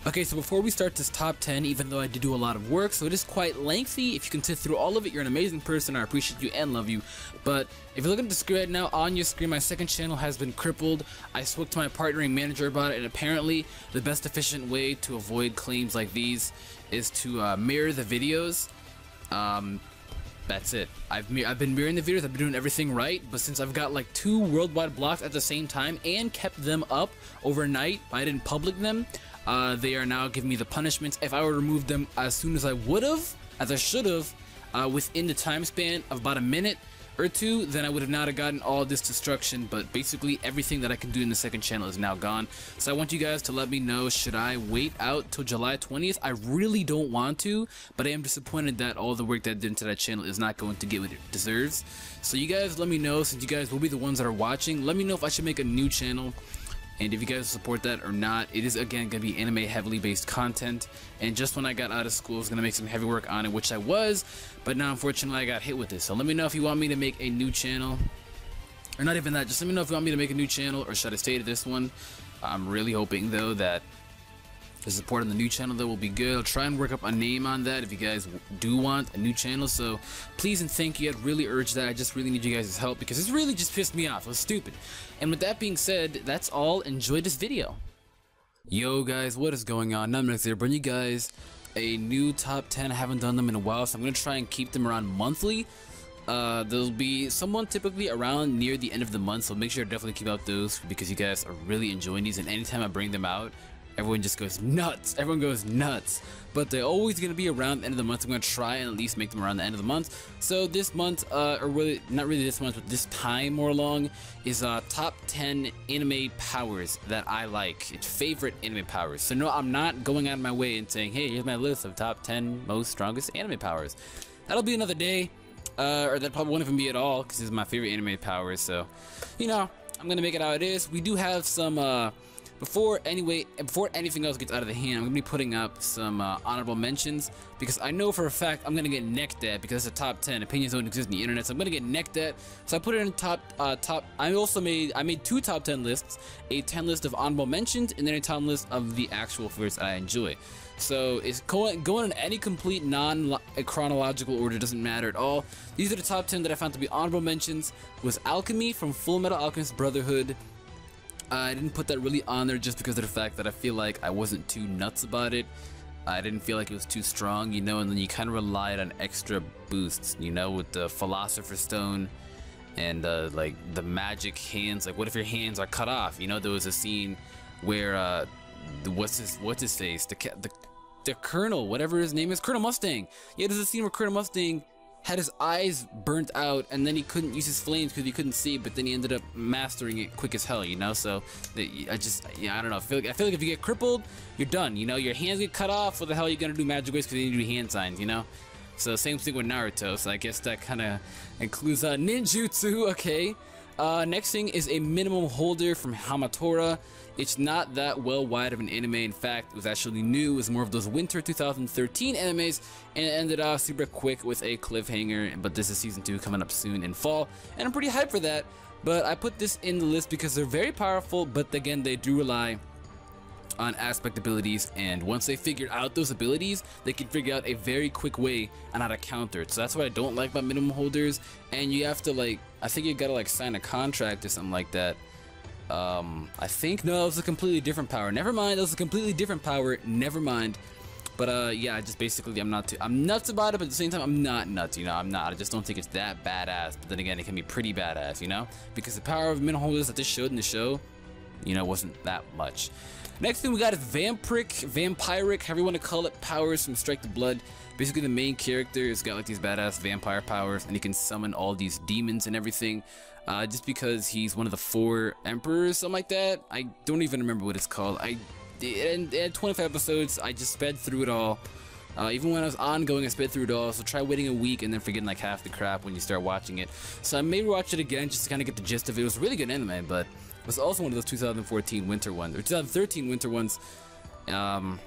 Okay, so before we start this top 10, even though I did do a lot of work, so it is quite lengthy. If you can sit through all of it, you're an amazing person. I appreciate you and love you. But if you look at the screen right now, on your screen, my second channel has been crippled. I spoke to my partnering manager about it, and apparently the best efficient way to avoid claims like these is to mirror the videos. That's it. I've been mirroring the videos, I've been doing everything right, but since I've got like 2 worldwide blocks at the same time and kept them up overnight, I didn't public them, they are now giving me the punishments. If I would remove them as soon as I would have, as I should have, within the time span of about a minute or 2, then I would have not have gotten all this destruction. But basically everything that I can do in the second channel is now gone. So I want you guys to let me know, should I wait out till July 20th? I really don't want to, but I am disappointed that all the work that I did into that channel is not going to get what it deserves. So you guys let me know, since you guys will be the ones that are watching, let me know if I should make a new channel. And if you guys support that or not. It is again going to be anime heavily based content, and just when I got out of school I was going to make some heavy work on it, which I was, but now unfortunately I got hit with this. So let me know if you want me to make a new channel, or not even that, just let me know if you want me to make a new channel or should I stay to this one. I'm really hoping though that the support on the new channel though will be good. I'll try and work up a name on that if you guys do want a new channel, so please and thank you. I'd really urge that. I just really need you guys' help because it's really just pissed me off. It was stupid. And with that being said, that's all. Enjoy this video. Yo guys, what is going on? NumbNexus here, bringing you guys a new top 10. I haven't done them in a while, so I'm gonna try and keep them around monthly. There'll be someone typically around near the end of the month, so make sure to definitely keep out those because you guys are really enjoying these, and anytime I bring them out, everyone just goes nuts. Everyone goes nuts. But they're always going to be around the end of the month. I'm going to try and at least make them around the end of the month. So this month, or really, not really this month, but this time more along, is top 10 anime powers that I like. It's favorite anime powers. So no, I'm not going out of my way and saying, hey, here's my list of top 10 most strongest anime powers. That'll be another day. Or that probably won't even be at all, because this is my favorite anime powers. So, you know, I'm going to make it how it is. We do have some, before anything else gets out of the hand, I'm gonna be putting up some honorable mentions, because I know for a fact I'm gonna get necked at, because it's a top 10. Opinions don't exist in the internet, so I'm gonna get necked at. So I put it in top. I made 2 top 10 lists, a 10 list of honorable mentions, and then a 10 list of the actual favorites that I enjoy. So it's going in any complete non-chronological order, doesn't matter at all. These are the top 10 that I found to be honorable mentions. Was Alchemy from Full Metal Alchemist Brotherhood. I didn't put that really on there just because of the fact that I feel like I wasn't too nuts about it. I didn't feel like it was too strong, you know, and then you kind of relied on extra boosts, you know, with the Philosopher's Stone and like the magic hands. Like, what if your hands are cut off? You know, there was a scene where what's his face, the Colonel, whatever his name is, Colonel Mustang. Yeah, there's a scene where Colonel Mustang had his eyes burnt out, and then he couldn't use his flames because he couldn't see, but then he ended up mastering it quick as hell, you know. So I don't know, I feel like if you get crippled, you're done, you know. Your hands get cut off, what the hell are you gonna do magic ways, because you need to do hand signs, you know. So same thing with Naruto, so I guess that kind of includes ninjutsu. Okay, next thing is a minimum holder from Hamatora. It's not that well wide of an anime. In fact, it was actually new. It was more of those winter 2013 animes, and it ended off super quick with a cliffhanger. But this is season 2 coming up soon in fall, and I'm pretty hyped for that. But I put this in the list because they're very powerful, but again, they do rely on aspect abilities, and once they figure out those abilities, they can figure out a very quick way on how to counter it. So that's what I don't like about minimum holders. And you have to, like, I think you gotta like sign a contract or something like that. I think, no, it was a completely different power. Never mind, it was a completely different power. Never mind. But yeah, just basically, I'm nuts about it, but at the same time, I'm not nuts, you know. I'm not. I just don't think it's that badass. But then again, it can be pretty badass, you know, because the power of minimum holders that they showed in the show, you know, wasn't that much. Next thing we got is vampiric, however you want to call it, powers from Strike the Blood. Basically, the main character has got like these badass vampire powers, and he can summon all these demons and everything. Just because he's one of the 4 emperors, something like that. I don't even remember what it's called. It had 25 episodes. I just sped through it all. Even when I was ongoing, I sped through it all. So try waiting a week and then forgetting like half the crap when you start watching it. So I may watch it again just to kind of get the gist of it. It was a really good anime, but it was also one of those 2014 winter ones, or 2013 winter ones. So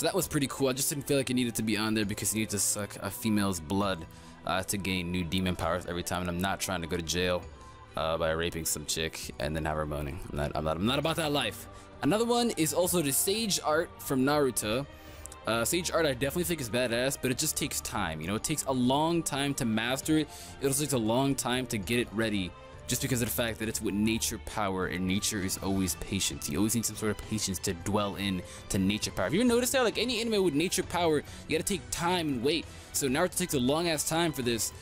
that was pretty cool. I just didn't feel like it needed to be on there because you need to suck a female's blood to gain new demon powers every time, and I'm not trying to go to jail by raping some chick and then have her moaning. I'm not about that life. Another one is also the Sage art from Naruto. Sage art I definitely think is badass, but it just takes time. You know, it takes a long time to master it. It also takes a long time to get it ready, just because of the fact that it's with nature power, and nature is always patient. You always need some sort of patience to dwell in to nature power. Have you ever noticed that? Like any anime with nature power, you gotta take time and wait. So Naruto takes a long ass time for this.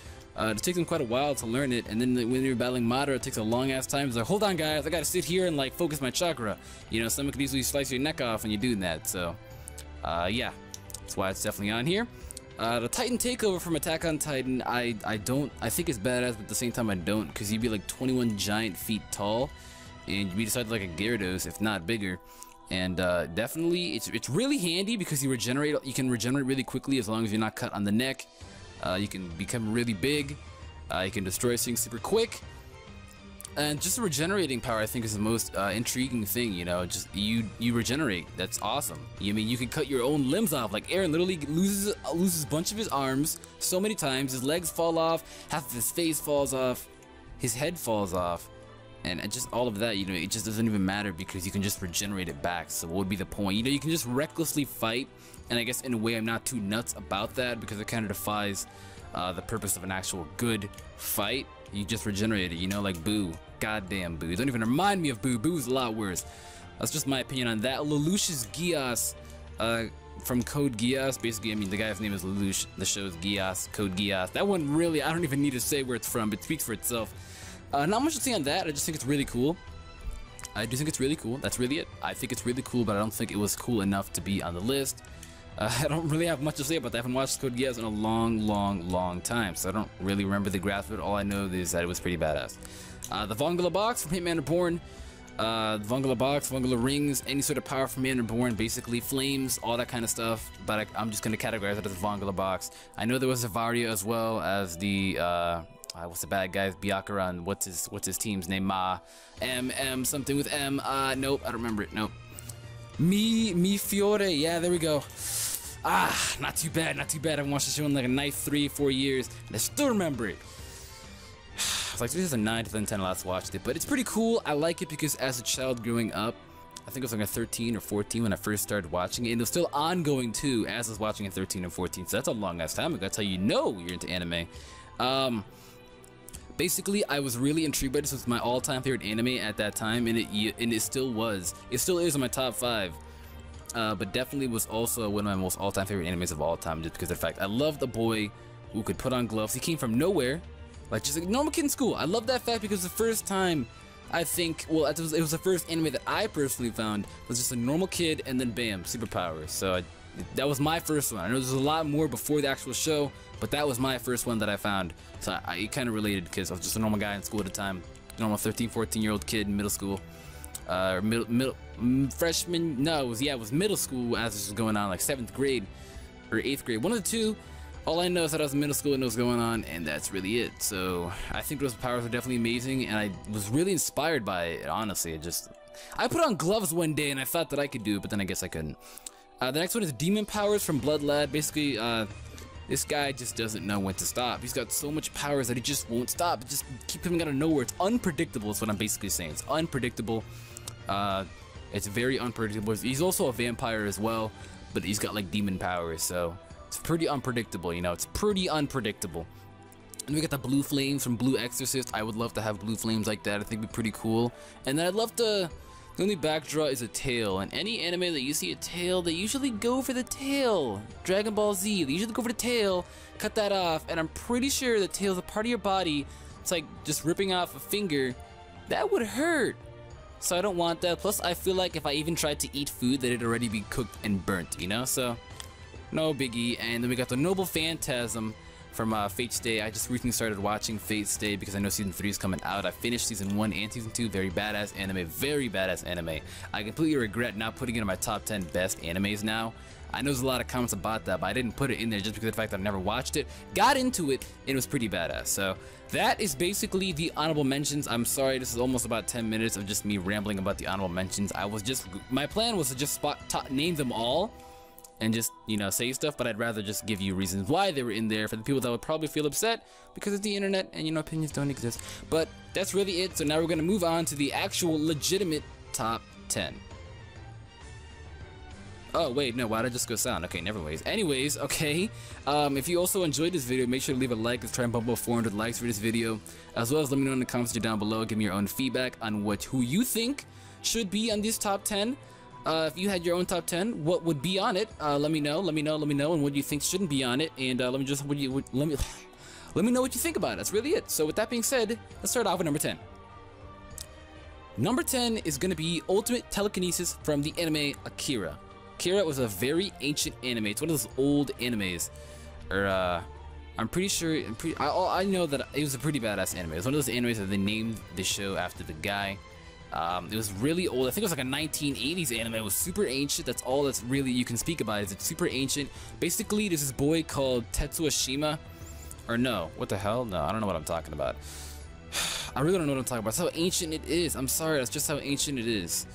It takes them quite a while to learn it, and then when you're battling Madara, it takes a long ass time. It's like, hold on guys, I gotta sit here and like focus my chakra. You know, someone could easily slice your neck off when you're doing that. So yeah, that's why it's definitely on here. The Titan takeover from Attack on Titan, I think it's badass, but at the same time I don't, because you'd be like 21 giant feet tall, and you'd be the size of like a Gyarados, if not bigger. And definitely, it's really handy because you can regenerate really quickly as long as you're not cut on the neck. You can become really big. You can destroy things super quick. And just the regenerating power, I think, is the most intriguing thing. You know, just you regenerate. That's awesome. You mean you can cut your own limbs off? Like Eren literally loses a bunch of his arms so many times. His legs fall off. Half of his face falls off. His head falls off. And just all of that, you know, it just doesn't even matter because you can just regenerate it back. So what would be the point? You know, you can just recklessly fight. And I guess in a way I'm not too nuts about that because it kind of defies the purpose of an actual good fight. You just regenerate it, you know, like Boo. Goddamn Boo. Don't even remind me of Boo. Boo's a lot worse. That's just my opinion on that. Lelouch's Geass from Code Geass. Basically, I mean, the guy's name is Lelouch. The show's Geass, Code Geass. That one really, I don't even need to say where it's from. It speaks for itself. Not much to say on that. I just think it's really cool. I do think it's really cool. That's really it. I think it's really cool, but I don't think it was cool enough to be on the list. I don't really have much to say about that. I haven't watched Code Geass in a long time, so I don't really remember the graph of it. All I know is that it was pretty badass. The Vongula Box from Hitman Reborn. Vongula Box, Vongula Rings, any sort of power from Hitman Reborn, basically flames, all that kind of stuff. But I'm just going to categorize it as a Vongula Box. I know there was a Varia as well as the what's the bad guy's Byakuya and what's his team's name? Something with M. Nope, I don't remember it. Nope. Mi Fiore. Yeah, there we go. Not too bad, not too bad. I haven't watched the show in like a nice 3-4 years, and I still remember it. It's like 2009, 2010 I last watched it, but it's pretty cool. I like it because as a child growing up, I think it was like a 13 or 14 when I first started watching it, and it was still ongoing too as I was watching it 13 and 14, so that's a long ass time ago. That's how you know you're into anime. Basically, I was really intrigued by this. It was my all-time favorite anime at that time, and it still was. It still is in my top 5. But definitely was also one of my most all-time favorite animes of all time, just because of the fact I loved the boy who could put on gloves. He came from nowhere, like just a normal kid in school. I love that fact because the first time, I think, well, it was the first anime that I personally found was just a normal kid, and then bam, superpowers. So that was my first one. I know there's a lot more before the actual show, but that was my first one that I found. So I kind of related because I was just a normal guy in school at the time, normal 13, 14-year-old kid in middle school. Freshman, no, it was middle school as this was going on, like 7th grade or 8th grade, one of the two. All I know is that I was in middle school and it was going on, and that's really it. So I think those powers were definitely amazing, and I was really inspired by it, honestly. I put on gloves one day and I thought that I could do it, but then I guess I couldn't. The next one is Demon Powers from Blood Lad. Basically, this guy just doesn't know when to stop. He's got so much powers that he just won't stop. Just keep coming out of nowhere. It's unpredictable is what I'm basically saying. It's unpredictable. It's very unpredictable. He's also a vampire as well, but he's got like demon powers, so it's pretty unpredictable, you know. It's pretty unpredictable. And we got the Blue Flames from Blue Exorcist. I would love to have blue flames like that. I think it'd be pretty cool. And then I'd love to... The only backdraw is a tail. In any anime that you see a tail, they usually go for the tail. Dragon Ball Z, they usually go for the tail, cut that off, and I'm pretty sure the tail's a part of your body. It's like just ripping off a finger. That would hurt. So I don't want that. Plus, I feel like if I even tried to eat food, that it'd already be cooked and burnt, you know? So, no biggie. And then we got the Noble Phantasm from Fate Stay. I just recently started watching Fate Stay because I know Season 3 is coming out. I finished Season 1 and Season 2. Very badass anime. Very badass anime. I completely regret not putting it in my top 10 best animes now. I know there's a lot of comments about that, but I didn't put it in there just because of the fact that I never watched it. Got into it, and it was pretty badass. So that is basically the honorable mentions. I'm sorry, this is almost about 10 minutes of just me rambling about the honorable mentions. My plan was to just name them all and just, you know, say stuff, but I'd rather just give you reasons why they were in there for the people that would probably feel upset because it's the internet and, you know, opinions don't exist. But that's really it. So now we're going to move on to the actual legitimate top 10. Oh wait, no, why did I just go sound? Okay, never ways. Anyways, okay. If you also enjoyed this video, make sure to leave a like. Let's try and bump up 400 likes for this video, as well as let me know in the comments down below. Give me your own feedback on who you think should be on this top 10. If you had your own top 10, what would be on it? Let me know, and what you think shouldn't be on it. And let me know what you think about it. That's really it. So with that being said, let's start off with number 10. Number 10 is going to be Ultimate Telekinesis from the anime Akira. Akira was a very ancient anime. It's one of those old animes. I'm pretty sure, I know that it was a pretty badass anime. It was one of those animes that they named the show after the guy. It was really old. I think it was like a 1980s anime. It was super ancient. That's all that's really you can speak about is it's super ancient. Basically, there's this boy called Tetsuo Shima. Or no, what the hell? No, I don't know what I'm talking about. I really don't know what I'm talking about. That's how ancient it is. I'm sorry. That's just how ancient it is.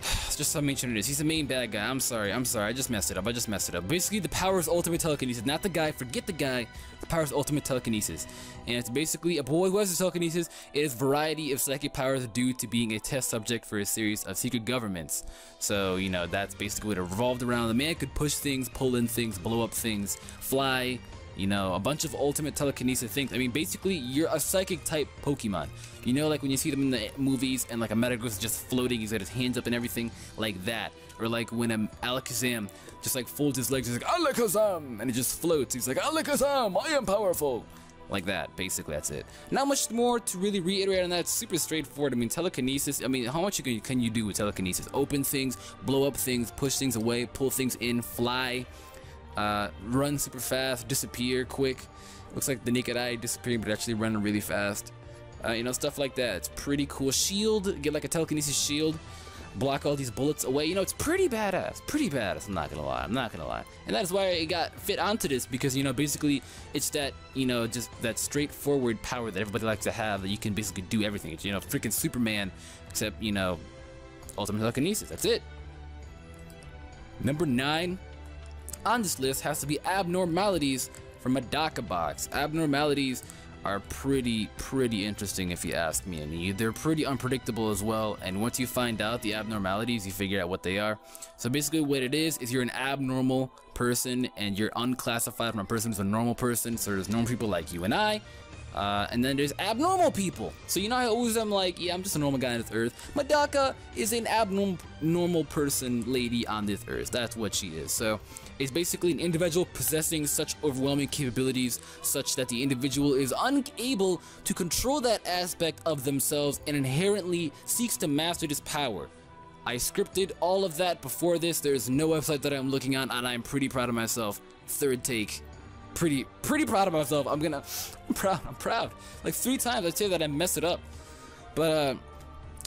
It's just how ancient it is. He's the main bad guy. I'm sorry. I just messed it up. Basically, the power is ultimate telekinesis. Not the guy. Forget the guy. The power is ultimate telekinesis. And it's basically a boy who has telekinesis. It is variety of psychic powers due to being a test subject for a series of secret governments. So, you know, that's basically what it revolved around. The man could push things, pull in things, blow up things, fly. You know, a bunch of ultimate telekinesis things. I mean, basically, you're a psychic type Pokemon. You know, like when you see them in the movies and like a Medaka Box is just floating, he's got his hands up and everything, like that. Or like when Alakazam just like folds his legs, he's like, Alakazam! And it just floats. He's like, Alakazam, I am powerful! Like that, basically, that's it. Not much more to really reiterate on that. It's super straightforward. I mean, telekinesis, I mean, how much can you do with telekinesis? Open things, blow up things, push things away, pull things in, fly. Run super fast, disappear quick. Looks like the naked eye disappearing, but actually running really fast. You know, stuff like that. It's pretty cool. Shield, get like a telekinesis shield, block all these bullets away. You know, it's pretty badass. Pretty badass. I'm not gonna lie. And that is why it got fit onto this, because you know, basically, it's that, you know, just that straightforward power that everybody likes to have, that you can basically do everything. It's, you know, freaking Superman, except, you know, ultimate telekinesis. That's it. Number 9 on this list has to be Abnormalities from Medaka Box. Abnormalities are pretty interesting if you ask me. I mean, they're pretty unpredictable as well, and once you find out the abnormalities, you figure out what they are. So basically what it is you're an abnormal person and you're unclassified from a person who's a normal person. So there's normal people like you and I, and then there's abnormal people. So you know, I always am like, yeah, I'm just a normal guy on this earth. Medaka is an abnormal person lady on this earth. That's what she is. So it's basically an individual possessing such overwhelming capabilities such that the individual is unable to control that aspect of themselves and inherently seeks to master this power. I scripted all of that before this. There's no website that I'm looking on, and I'm pretty proud of myself. Third take. Pretty proud of myself. I'm proud. Like 3 times I'd say that I messed it up. But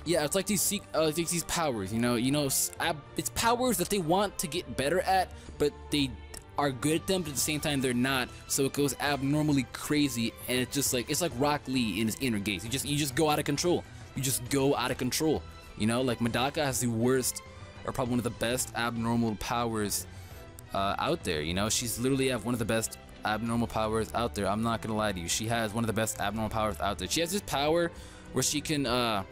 yeah, it's like these powers, you know, it's powers that they want to get better at, but they are good at them, but at the same time they're not. So it goes abnormally crazy, and it's just like, it's like Rock Lee in his Inner Gates. You just go out of control. You just go out of control. You know, like Medaka has the worst, or probably one of the best abnormal powers out there. You know, she's literally have one of the best abnormal powers out there. I'm not gonna lie to you. She has one of the best abnormal powers out there. She has this power where she can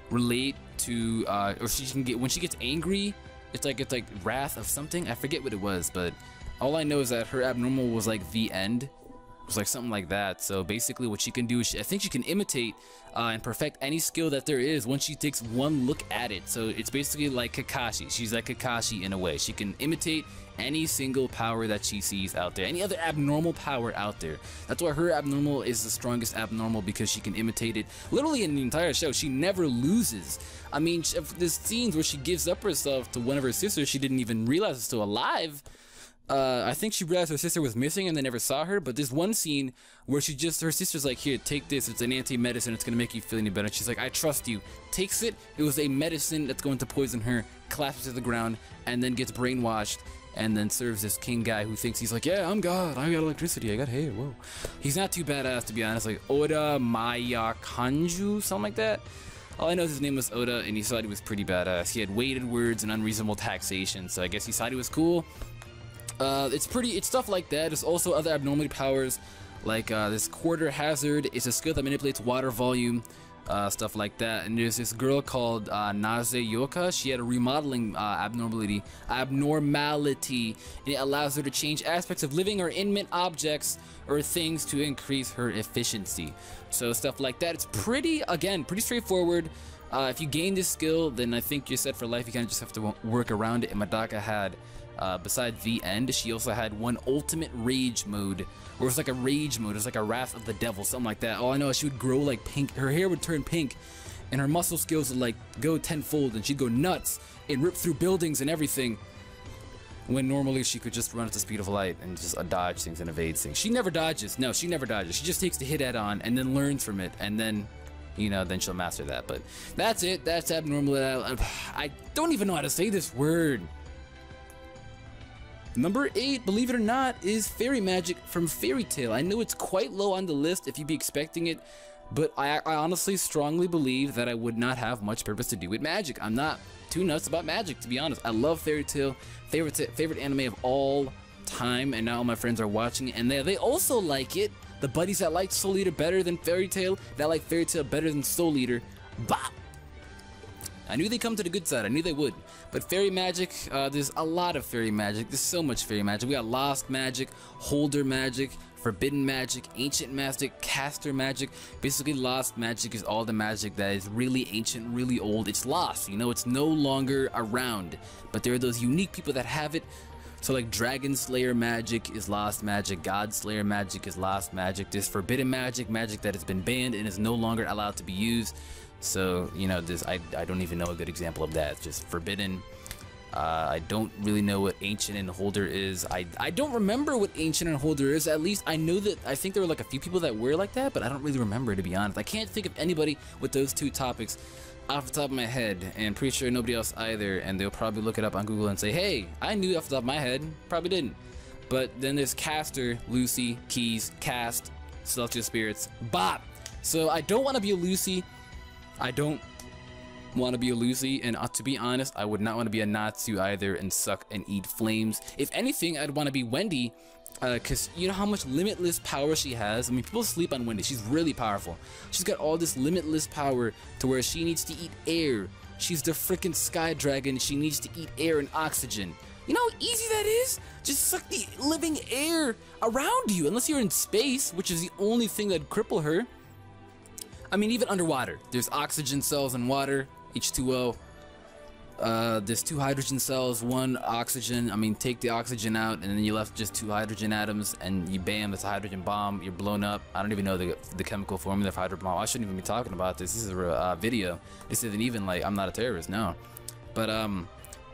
relate to, or she can get, when she gets angry, it's like wrath of something. I forget what it was, but all I know is that her abnormal was like the end. It was like something like that. So basically what she can do is I think she can imitate and perfect any skill that there is once she takes one look at it. So it's basically like Kakashi. She's like Kakashi in a way. She can imitate any single power that she sees out there, any other abnormal power out there. That's why her abnormal is the strongest abnormal, because she can imitate it literally in the entire show. She never loses. I mean, there's scenes where she gives up herself to one of her sisters she didn't even realize is still alive. I think she realized her sister was missing and they never saw her, but there's one scene where her sister's like, here, take this, it's an anti-medicine, it's gonna make you feel any better. She's like, I trust you. Takes it, it was a medicine that's going to poison her, collapses to the ground, and then gets brainwashed, and then serves this king guy who thinks he's like, yeah, I'm God, I got electricity, I got hair, whoa. He's not too badass, to be honest, like Oda Maya Kanju, something like that. All I know is his name was Oda, and he thought he was pretty badass. He had weighted words and unreasonable taxation, so I guess he thought he was cool. It's stuff like that. There's also other abnormality powers, like this quarter hazard is a skill that manipulates water volume. stuff like that. And there's this girl called Naze Yoka. She had a remodeling abnormality, and it allows her to change aspects of living or inanimate objects or things to increase her efficiency. So stuff like that. It's pretty straightforward. If you gain this skill, then I think you're set for life. You kind of just have to work around it. And Medaka had, besides the end, she also had one ultimate rage mode, or it's like a rage mode. It's like a wrath of the devil, something like that. All I know is she would grow like pink. Her hair would turn pink, and her muscle skills would like go tenfold, and she'd go nuts and rip through buildings and everything. When normally she could just run at the speed of light and just dodge things and evade things. She never dodges. No, she never dodges. She just takes the hit head on and then learns from it, and then, you know, then she'll master that. But that's it. That's abnormal. I don't even know how to say this word. Number 8, believe it or not, is fairy magic from Fairy Tail. I know it's quite low on the list if you'd be expecting it, but I honestly strongly believe that I would not have much purpose to do with magic. I'm not too nuts about magic, to be honest. I love Fairy Tail, favorite anime of all time, and now all my friends are watching it, and they also like it. The buddies that like Soul Eater better than Fairy Tail, that like Fairy Tail better than Soul Eater, bop! I knew they'd come to the good side. I knew they would. But fairy magic, there's a lot of fairy magic. There's so much fairy magic. We got lost magic, holder magic, forbidden magic, ancient magic, caster magic. Basically, lost magic is all the magic that is really ancient, really old. It's lost, you know, it's no longer around. But there are those unique people that have it. So like Dragon Slayer magic is lost magic, God Slayer magic is lost magic. There's forbidden magic, magic that has been banned and is no longer allowed to be used. So, you know, I don't even know a good example of that. It's just forbidden. I don't really know what ancient and holder is. I don't remember what ancient and holder is. At least I know that, I think there were like a few people that were like that, but I don't really remember, to be honest. I can't think of anybody with those two topics off the top of my head, and pretty sure nobody else either, and they'll probably look it up on Google and say, hey, I knew off the top of my head. Probably didn't. But then there's caster, Lucy, keys, cast, celestial spirits, bop. So I don't want to be a Lucy. I don't want to be a Lucy, and to be honest, I would not want to be a Natsu either and suck and eat flames. If anything, I'd want to be Wendy, because you know how much limitless power she has? I mean, people sleep on Wendy. She's really powerful. She's got all this limitless power to where she needs to eat air. She's the freaking sky dragon. She needs to eat air and oxygen. You know how easy that is? Just suck the living air around you, unless you're in space, which is the only thing that'd cripple her. I mean, even underwater, there's oxygen cells in water, H2O. There's 2 hydrogen cells, 1 oxygen. I mean, take the oxygen out, and then you're left just 2 hydrogen atoms, and you bam, it's a hydrogen bomb. You're blown up. I don't even know the chemical formula for hydrogen bomb. I shouldn't even be talking about this. This is a video. This isn't even like I'm not a terrorist, no. But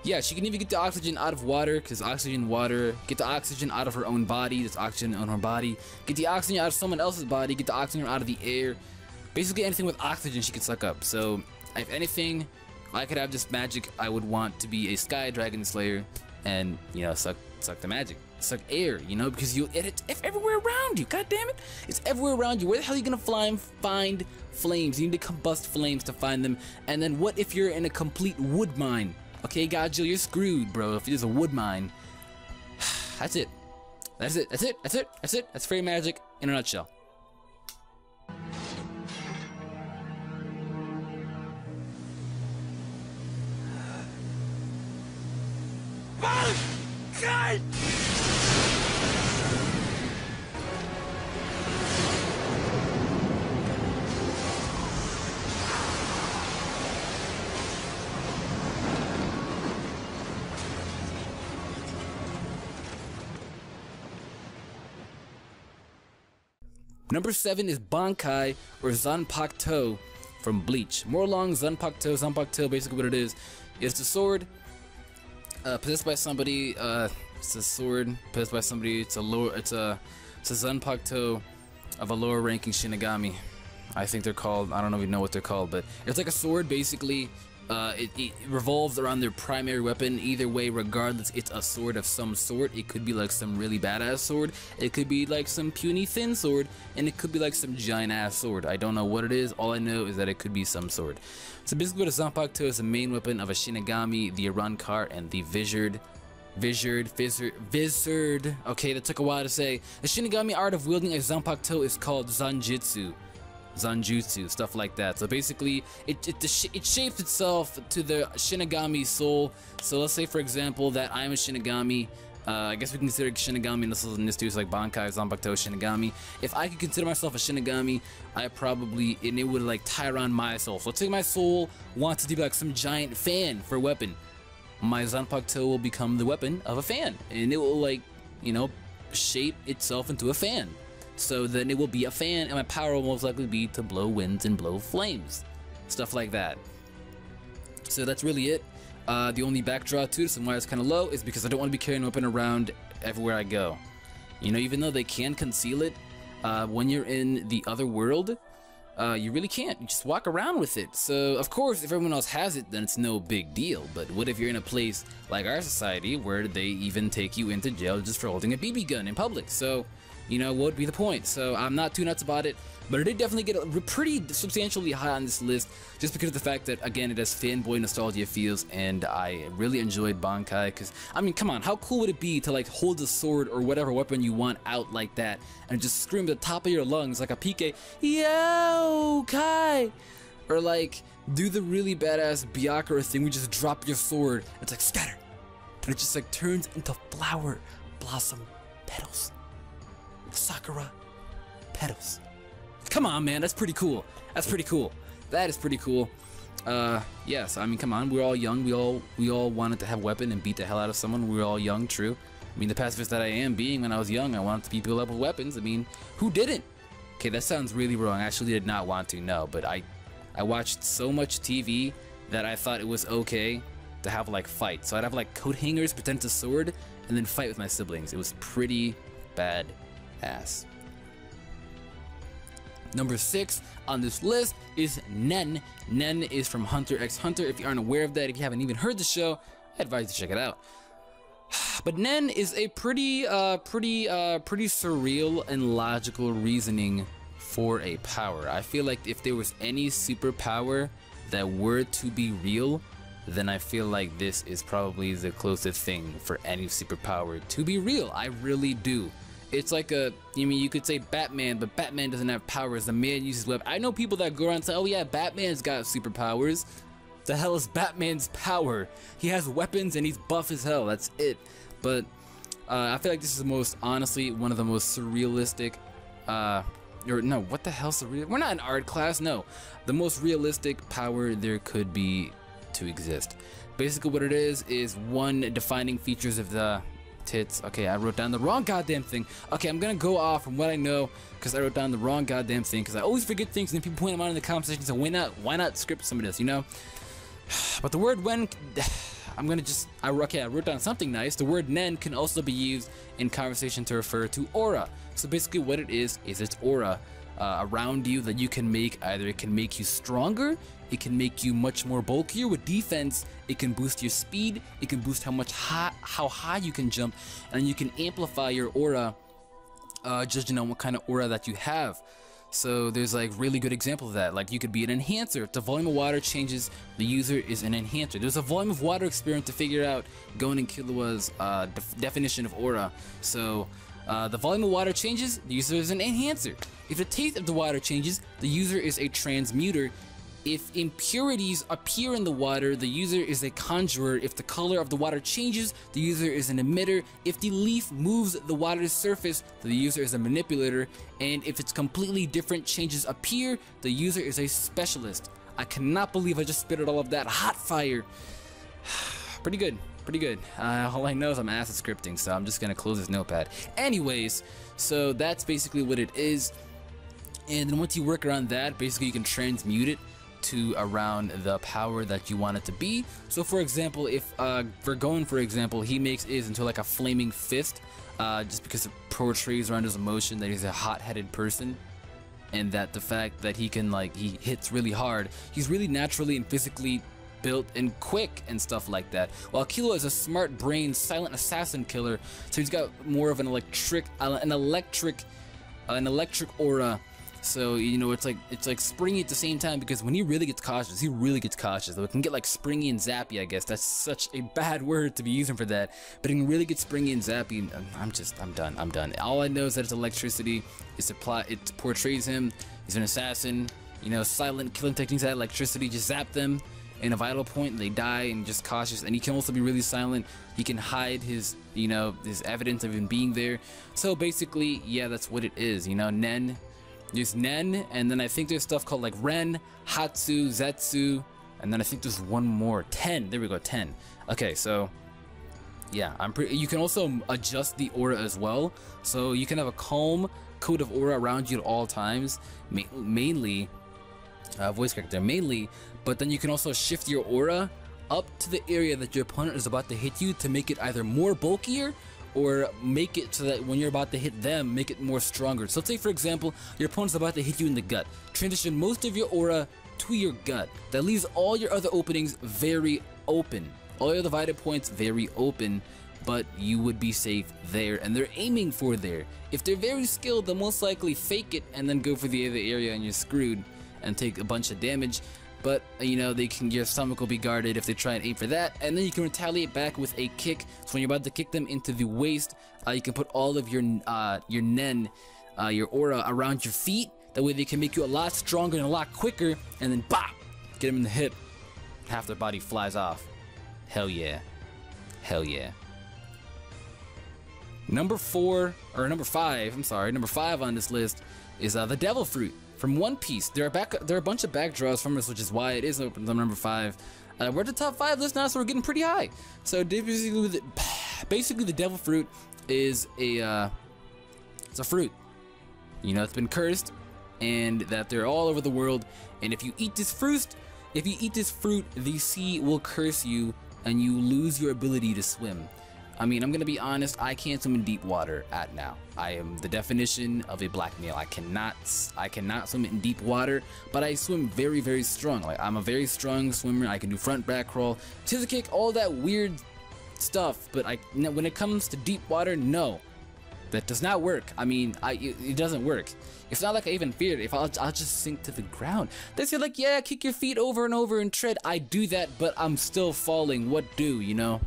yeah, she can even get the oxygen out of water, because oxygen, water. Get the oxygen out of her own body. There's oxygen on her body. Get the oxygen out of someone else's body. Get the oxygen out of the air. Basically anything with oxygen she can suck up. So if anything, if I could have this magic, I would want to be a Sky Dragon Slayer and, you know, suck the magic. Suck air, you know, because it's everywhere around you. God damn it. It's everywhere around you. Where the hell are you gonna fly and find flames? You need to combust flames to find them. And then what if you're in a complete wood mine? Okay, Godzilla, you're screwed, bro. If there's a wood mine. That's it. That's it. That's it. That's it. That's it. That's fairy magic in a nutshell. God! Number 7 is Bankai, or Zanpakuto from Bleach. More along Zanpakuto. Zanpakuto, basically what it is the sword possessed by somebody. It's a sword possessed by somebody. It's a Zanpakuto of a lower ranking Shinigami. I think they're called, I don't even know what they're called, but it's like a sword basically. It revolves around their primary weapon. Either way, regardless, it's a sword of some sort. It could be like some really badass sword, it could be like some puny thin sword, and it could be like some giant ass sword. I don't know what it is. All I know is that it could be some sword. So basically what a Zanpakuto is, the main weapon of a Shinigami, the Arankar, and the Vizard. Okay, that took a while to say. The Shinigami art of wielding a Zanpakuto is called Zanjitsu. zanjutsu, stuff like that. So basically, it shapes itself to the Shinigami soul. So let's say, for example, that I'm a Shinigami. I guess we can consider Shinigami in this too, so like Bankai, Zanpakuto, Shinigami. If I could consider myself a Shinigami, and it would like tie around my soul. So let's say my soul wants to be like some giant fan for a weapon. My Zanpakuto will become the weapon of a fan, and it will like, you know, shape itself into a fan. So then it will be a fan, and my power will most likely be to blow winds and blow flames. Stuff like that. So that's really it. The only backdraw to this and why it's kind of low is because I don't want to be carrying a weapon around everywhere I go. You know, even though they can conceal it, when you're in the other world, you really can't. You just walk around with it. So, of course, if everyone else has it, then it's no big deal. But what if you're in a place like our society where they even take you into jail just for holding a BB gun in public? So, you know, what would be the point? So I'm not too nuts about it, but it did definitely get pretty substantially high on this list just because of the fact that, again, it has fanboy nostalgia feels, and I really enjoyed Bankai because, I mean, come on, how cool would it be to, like, hold a sword or whatever weapon you want out like that and just scream at the top of your lungs like a PK, yo, Kai! Or, like, do the really badass Byakuya thing where you just drop your sword, it's like, scatter! And it just, like, turns into flower blossom petals. Sakura petals. Come on, man, that's pretty cool. That's pretty cool. That is pretty cool. Yes, I mean, come on, we're all young. We all wanted to have a weapon and beat the hell out of someone. We were all young, true. I mean, the pacifist that I am being when I was young, I wanted to beat people up with weapons. I mean, who didn't? Okay, that sounds really wrong. I actually did not want to, no, but I watched so much TV that I thought it was okay to have, like, fights. So I'd have, like, coat hangers, pretend to sword, and then fight with my siblings. It was pretty bad ass. Number 6 on this list is Nen. Nen is from Hunter x Hunter. If you aren't aware of that, if you haven't even heard the show, I advise you to check it out. But Nen is a pretty surreal and logical reasoning for a power. I feel like if there was any superpower that were to be real, then I feel like this is probably the closest thing for any superpower to be real. I really do. It's like I mean, you could say Batman, but Batman doesn't have powers. The man uses web. I know people that go around and say, oh yeah, Batman's got superpowers. The hell is Batman's power? He has weapons and he's buff as hell, that's it. But I feel like this is honestly, one of the most surrealistic, or no, what the hell surreal? We're not in art class, no. The most realistic power there could be to exist. Basically what it is one, defining features of the tits. Okay, I wrote down the wrong goddamn thing. Okay, I'm gonna go off from what I know because I wrote down the wrong goddamn thing because I always forget things and then people point them out in the comment section. So why not script some of this, you know? But the word when, I wrote down something nice. The word nen can also be used in conversation to refer to aura. So basically what it is it's aura around you that you can make. Either it can make you stronger, it can make you much more bulkier with defense, it can boost your speed, it can boost how high you can jump, and you can amplify your aura judging on what kind of aura that you have. So there's like really good example of that. Like you could be an enhancer. If the volume of water changes, the user is an enhancer. There's a volume of water experiment to figure out Gon and Killua's definition of aura. So the volume of water changes, the user is an enhancer. If the taste of the water changes, the user is a transmuter. If impurities appear in the water, the user is a conjurer. If the color of the water changes, the user is an emitter. If the leaf moves the water's surface, the user is a manipulator. And if it's completely different changes appear, the user is a specialist. I cannot believe I just spit out all of that hot fire. Pretty good, pretty good. All I know is I'm ass at scripting, so I'm just gonna close this notepad. Anyways, so that's basically what it is. And then once you work around that, basically you can transmute it to around the power that you want it to be. So for example, if for Gon, for example, he makes Iz into like a flaming fist, just because it portrays around his emotion that he's a hot-headed person, and that the fact that he can he hits really hard. He's really naturally and physically built and quick and stuff like that. While Killua is a smart brain, silent assassin killer, so he's got more of an electric aura. So, you know, it's like springy at the same time, because when he really gets cautious, though it can get like springy and zappy, I guess. That's such a bad word to be using for that. But it can really get springy and zappy, and I'm done. All I know is that it's electricity, it portrays him He's an assassin. You know, silent killing techniques at electricity, just zap them in a vital point, they die, and just cautious. And he can also be really silent. He can hide his, you know, his evidence of him being there. So basically, yeah, that's what it is. You know, Nen. There's Nen, and then I think there's stuff called like Ren, Hatsu, Zetsu, and then I think there's one more. 10. There we go, 10. Okay, so yeah, you can also adjust the aura as well. So you can have a calm code of aura around you at all times, mainly voice character mainly, but then you can also shift your aura up to the area that your opponent is about to hit you to make it either more bulkier or make it so that when you're about to hit them, make it more stronger. So let's say, for example, your opponent's about to hit you in the gut. Transition most of your aura to your gut. That leaves all your other openings very open. All your other divided points very open, but you would be safe there, and they're aiming for there. If they're very skilled, they'll most likely fake it and then go for the other area, and you're screwed and take a bunch of damage. But you know, your stomach will be guarded if they try and aim for that, and then you can retaliate back with a kick. So when you're about to kick them into the waist, you can put all of your nen, your aura around your feet. That way they can make you a lot stronger and a lot quicker, and then bop, get them in the hip. Half their body flies off. Hell yeah. Hell yeah. Number 5 on this list is the Devil Fruit from One Piece. There are a bunch of back draws from us, which is why it is open to number 5. We're at the top 5 list now, so we're getting pretty high. So basically the Devil Fruit is it's a fruit. You know, it's been cursed, and that they're all over the world. And if you eat this fruit, the sea will curse you, and you lose your ability to swim. I mean, I'm gonna be honest, I can't swim in deep water now. I am the definition of a black male. I cannot swim in deep water, but I swim very, very strong. Like, I'm a very strong swimmer. I can do front, back crawl, scissor kick, all that weird stuff. But when it comes to deep water, no, that does not work. I mean, it doesn't work. It's not like I even feared it. If I'll just sink to the ground. They say like, yeah, kick your feet over and over and tread. I do that, but I'm still falling. What do, you know?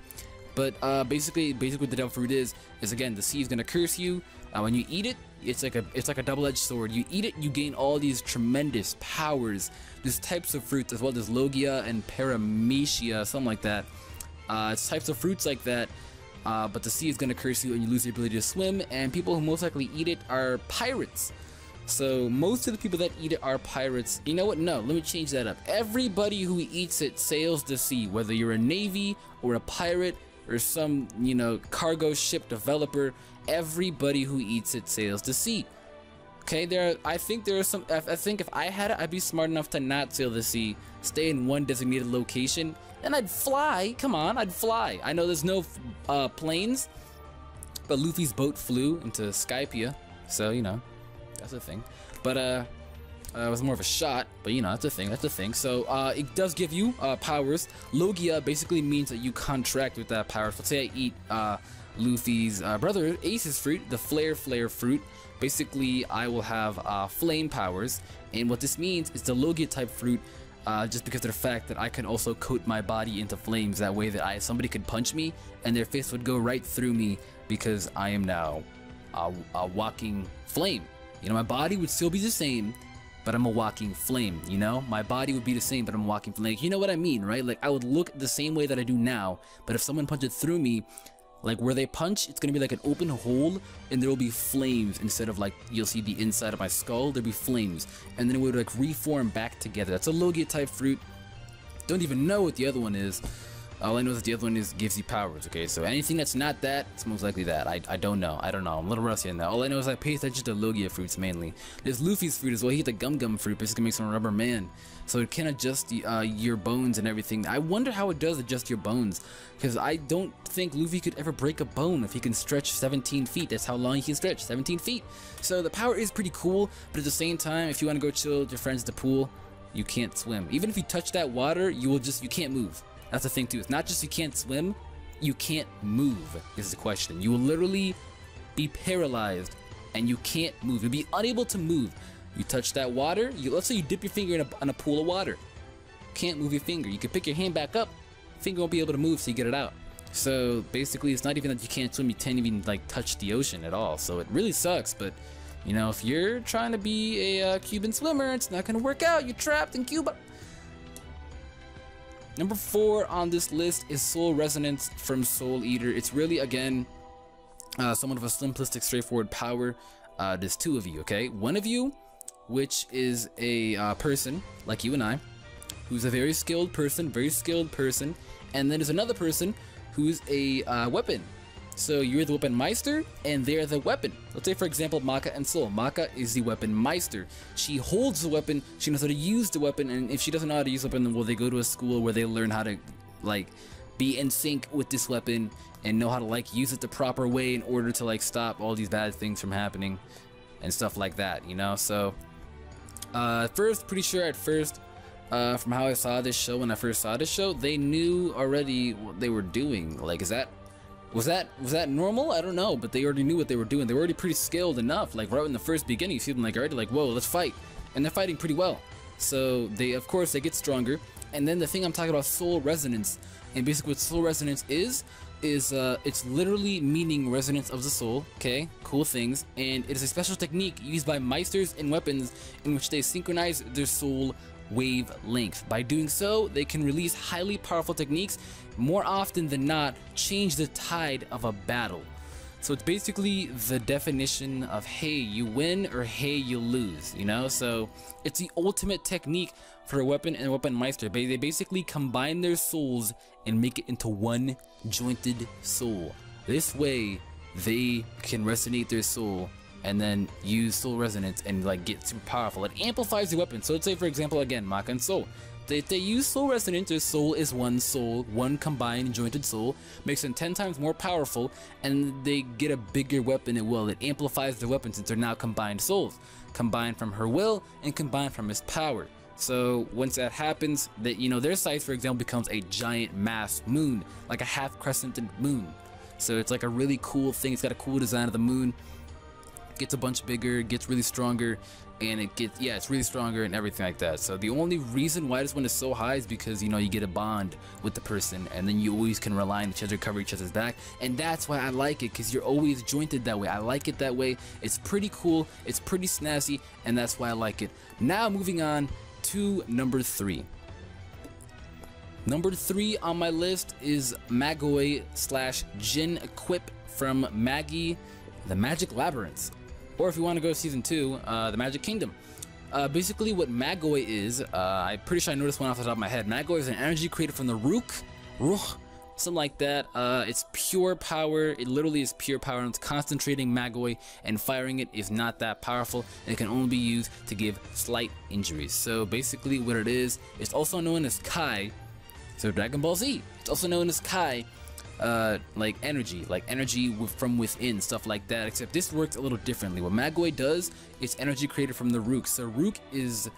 But basically what the Devil Fruit is again, the sea is gonna curse you. When you eat it, it's like a double-edged sword. You eat it, you gain all these tremendous powers. There's types of fruits as well. There's Logia and Paramecia, something like that. It's types of fruits like that. But the sea is gonna curse you, and you lose the ability to swim. And people who most likely eat it are pirates. So most of the people that eat it are pirates. You know what? No, let me change that up. Everybody who eats it sails the sea, whether you're a navy or a pirate or some, you know, cargo ship developer. Everybody who eats it sails the sea. Okay, I think if I had it, I'd be smart enough to not sail the sea, stay in one designated location, and I'd fly. Come on, I'd fly. I know there's no planes, but Luffy's boat flew into Skypia, so you know, that's a thing. But it was more of a shot, but you know, that's a thing. So it does give you powers. Logia basically means that you contract with that power. So let's say I eat Luffy's brother Ace's fruit, the Flare fruit. Basically, I will have flame powers, and what this means is the Logia type fruit. Just because of the fact that I can also coat my body into flames, that way that somebody could punch me and their fist would go right through me, because I am now a walking flame. You know, my body would still be the same, but I'm a walking flame. You know, my body would be the same, but I'm a walking flame. Like, you know what I mean, right? Like, I would look the same way that I do now, but if someone punches through me, like where they punch, it's gonna be like an open hole, and there will be flames instead of like you'll see the inside of my skull. There'll be flames, and then it would like reform back together. That's a Logia type fruit. Don't even know what the other one is. All I know is that the other one gives you powers. Okay, so anything that's not that, it's most likely that. I don't know. I'm a little rusty on that. All I know is I pay attention to Logia fruits mainly. There's Luffy's fruit as well. He had the gum fruit, basically makes him a rubber man. So it can adjust your bones and everything. I wonder how it does adjust your bones, because I don't think Luffy could ever break a bone if he can stretch 17 feet. That's how long he can stretch, 17 feet. So the power is pretty cool, but at the same time, if you want to go chill with your friends at the pool, you can't swim. Even if you touch that water, you can't move. That's the thing too. It's not just you can't swim, you can't move is the question. You will literally be paralyzed and you can't move. You'll be unable to move. You touch that water, let's say you dip your finger in a pool of water. Can't move your finger. You can pick your hand back up, finger won't be able to move, so you get it out. So basically, it's not even that you can't swim, you can't even like touch the ocean at all. So it really sucks, but You know, if you're trying to be a Cuban swimmer, it's not gonna work out. You're trapped in Cuba. Number 4 on this list is Soul Resonance from Soul Eater. It's really, again, somewhat of a simplistic, straightforward power. There's 2 of you, okay? One of you, which is a person like you and I, who's a very skilled person, and then there's another person who's a weapon. So you're the weapon meister, and they're the weapon. Let's say, for example, Maka and Soul. Maka is the weapon meister. She holds the weapon, she knows how to use the weapon, and if she doesn't know how to use the weapon, then well, they go to a school where they learn how to, like, be in sync with this weapon and know how to, like, use it the proper way in order to, like, stop all these bad things from happening and stuff like that, you know? So, pretty sure at first, from how I saw this show, when I first saw this show, they knew already what they were doing. Like, was that normal? I don't know, but they already knew what they were doing. They were already pretty skilled enough. Like right in the first beginning, you see them like already like, whoa, let's fight, and they're fighting pretty well. So they, of course, they get stronger. And then the thing I'm talking about, Soul Resonance, and basically what Soul Resonance is it's literally meaning resonance of the soul. Okay, cool things, and it is a special technique used by meisters and weapons in which they synchronize their soul wavelength. By doing so, they can release highly powerful techniques, more often than not change the tide of a battle. So it's basically the definition of hey, you win, or hey, you lose, you know? So it's the ultimate technique for a weapon and a weapon meister. They basically combine their souls and make it into one jointed soul. This way they can resonate their soul and then use Soul Resonance and like get super powerful. It amplifies the weapon. So let's say, for example, again, Maka and Soul. If they use Soul Resonance, their soul is one soul, one combined jointed soul, makes them 10 times more powerful, and they get a bigger weapon at will. It amplifies their weapon since they're now combined souls, combined from her will and combined from his power. So once that happens, that, you know, their size, for example, becomes a giant mass moon, like a half crescented moon. So it's like a really cool thing. It's got a cool design of the moon. Gets a bunch bigger, gets really stronger, and it gets, yeah, it's really stronger and everything like that. So the only reason why this one is so high is because, you know, you get a bond with the person, and then you always can rely on each other, cover each other's back, and that's why I like it, because you're always jointed that way. I like it that way. It's pretty cool, it's pretty snazzy, and that's why I like it. Now moving on to number 3. Number 3 on my list is Magoi / Jin Equip from Magi, the Magic Labyrinth. Or if you want to go to season 2, the Magic Kingdom. Basically what Magoi is, I'm pretty sure I know this one off the top of my head. Magoi is an energy created from the Ruch, something like that. It's pure power. It literally is pure power, and it's concentrating Magoi, and firing it is not that powerful, and it can only be used to give slight injuries. So basically what it is, it's also known as Kai. So Dragon Ball Z, it's also known as Kai. Like energy from within, stuff like that, except this works a little differently. What Magoi does is energy created from the Rook. So Rook is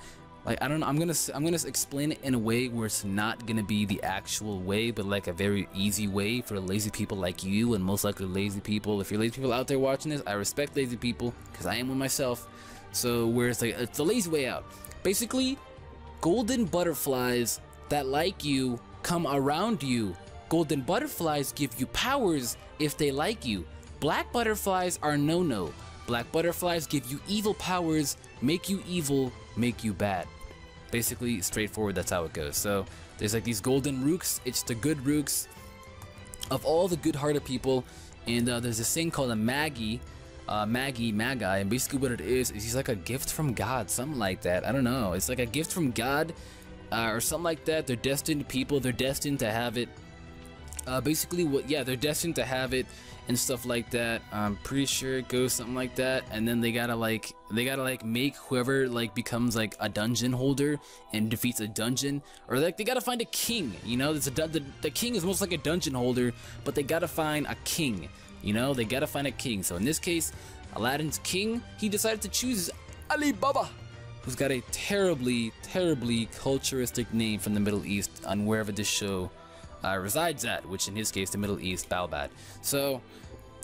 like, I don't know, I'm gonna explain it in a way where it's not gonna be the actual way, but like a very easy way for lazy people like you, and most likely lazy people. If you're lazy people out there watching this, I respect lazy people because I am one myself. So where it's like, it's the lazy way out. Basically, golden butterflies that like you come around you. Golden butterflies give you powers if they like you. Black butterflies are no-no. Black butterflies give you evil powers, make you evil, make you bad. Basically, straightforward, that's how it goes. So there's like these golden rooks. It's the good rooks of all the good-hearted people. And there's this thing called a Magi, and basically what it is he's like a gift from God, something like that. I don't know. It's like a gift from God or something like that. They're destined people. They're destined to have it. Basically they're destined to have it and stuff like that. I'm pretty sure it goes something like that, and then they gotta make whoever like becomes like a dungeon holder and defeats a dungeon, or like they gotta find a king, you know. The king is almost like a dungeon holder, but they gotta find a king, you know. They gotta find a king. So in this case, Aladdin's king, he decided to choose Ali Baba, who's got a terribly culturistic name from the Middle East on wherever this show resides at, which in his case, the Middle East, Balbad. So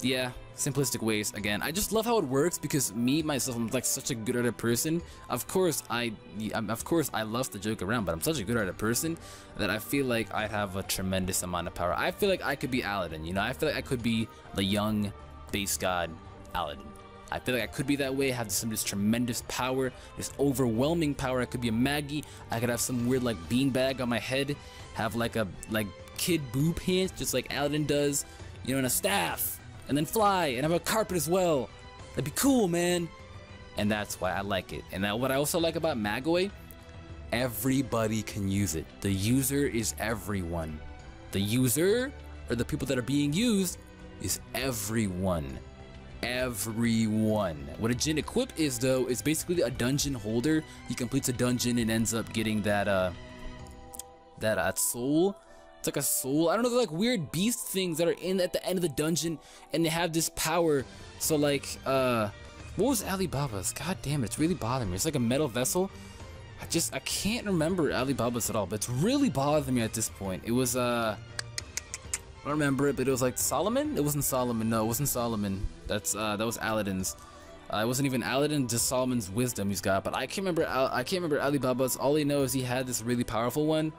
yeah, simplistic ways. Again, I just love how it works, because me myself, I'm like such a good-hearted person. Of course I love to joke around, but I'm such a good-hearted person that I feel like I have a tremendous amount of power. I feel like I could be Aladdin, you know. I feel like I could be the young base god Aladdin. I feel like I could be that way, have some just tremendous power, this overwhelming power. I could be a Magi. I could have some weird like beanbag on my head, have like a kid boo pants, just like Aladdin does, you know, and a staff, and then fly, and have a carpet as well. That'd be cool, man. And that's why I like it. And what I also like about Magi, everybody can use it. The user is everyone. The user, or the people that are being used, is everyone. Everyone. What a Jin equip is though is basically a dungeon holder. He completes a dungeon and ends up getting that soul. It's like a soul. I don't know, they're like weird beast things that are in at the end of the dungeon, and they have this power. So like what was Alibaba's? God damn it, it's really bothering me. It's like a metal vessel. I can't remember Alibaba's at all, but it's really bothering me at this point. It was I don't remember it, but it was like Solomon? It wasn't Solomon. No, it wasn't Solomon. That was Aladdin's. It wasn't even Aladdin, just Solomon's wisdom he's got. But I can't remember Alibaba's. All I know is he had this really powerful one,